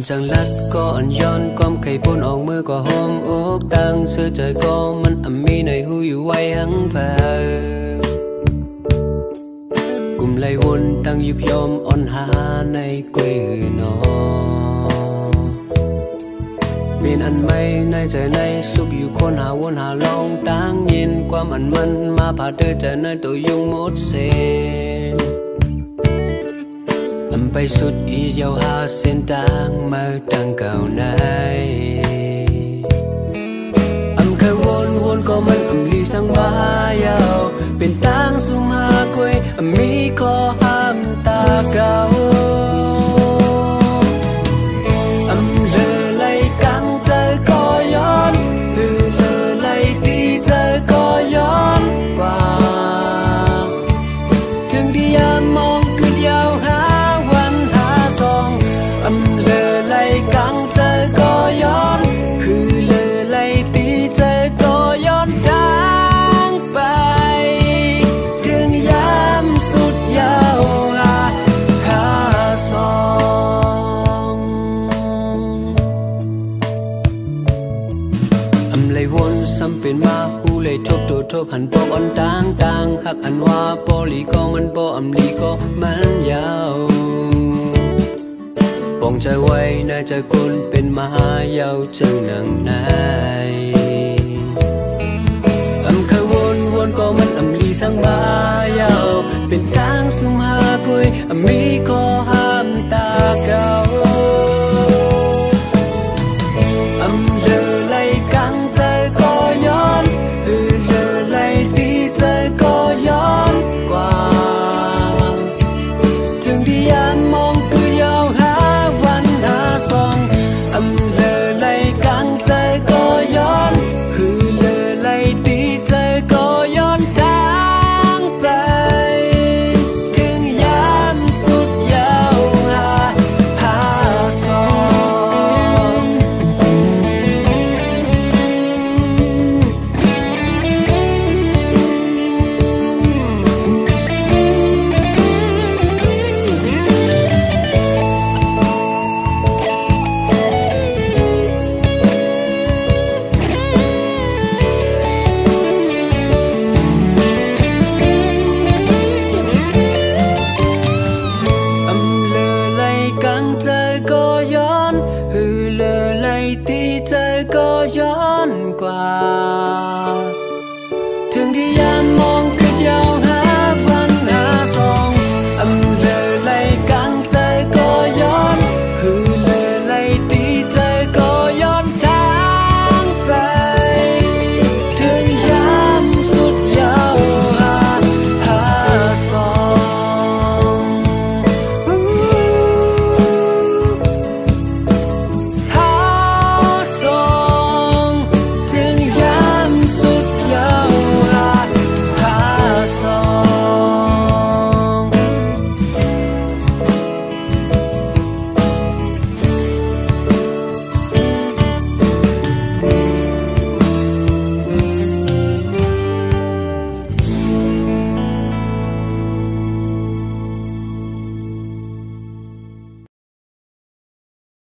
จังลัดก็อันย้อนก้อมไข่ปนออกมือก็หอมอกตังเสื้อใจก็มันมีในหูอยู่ไว้หังเผอกลุ่มไหลวนตั้งยุบยอมอ่อนหาในกวยนอเป็นอันไม่ในใจในสุขอยู่คนหาวนหาลองตั้งยินความอันมันมาผ่าเธอใจในตัวยุงหมดเสไปสุดอียาวหาเส้นทางมาตั้งเก่าไหนเคยวนก็มันลีสังบายาวเป็นทางสุมาควยมีข้อห้ามตาเก่าเลอไหลกังเจอก็ย้อนเลอไหลตีเจอก็ย้อนกว่าถึงที่ยามมองคือยาวหาเลอไหลกังเจอก็ย้อนคือเลอไหลตีเจอก็ย้อนทางไปถึงยามสุดยาวหาสองเลยวนซ้ำเป็นมาหูเลยทบหันปอกอ่อนต่างหักอันว่าปอลีก็มันปอลีก็มันยาวปองใจไว้ในใจคนเป็นมหายาวจึงหนังในเคยวนก็มันลีสังบายาวเป็นทางสุมหาคุยมีข้อห้ามตาเก่าเลอไหลกังใจก็ย้อนเลอไหลตีใจก็ย้อนกว่าถึงที่ยามมองคือยาวหาเลอไหลกังใจก็ย้อนคือเลอไหลตีใจก็ย้อนทางไปถึงยามสุดยาวหาสองกังใจก็ย้อนฮือเลอไหลตีใจก็ย้อนกว่า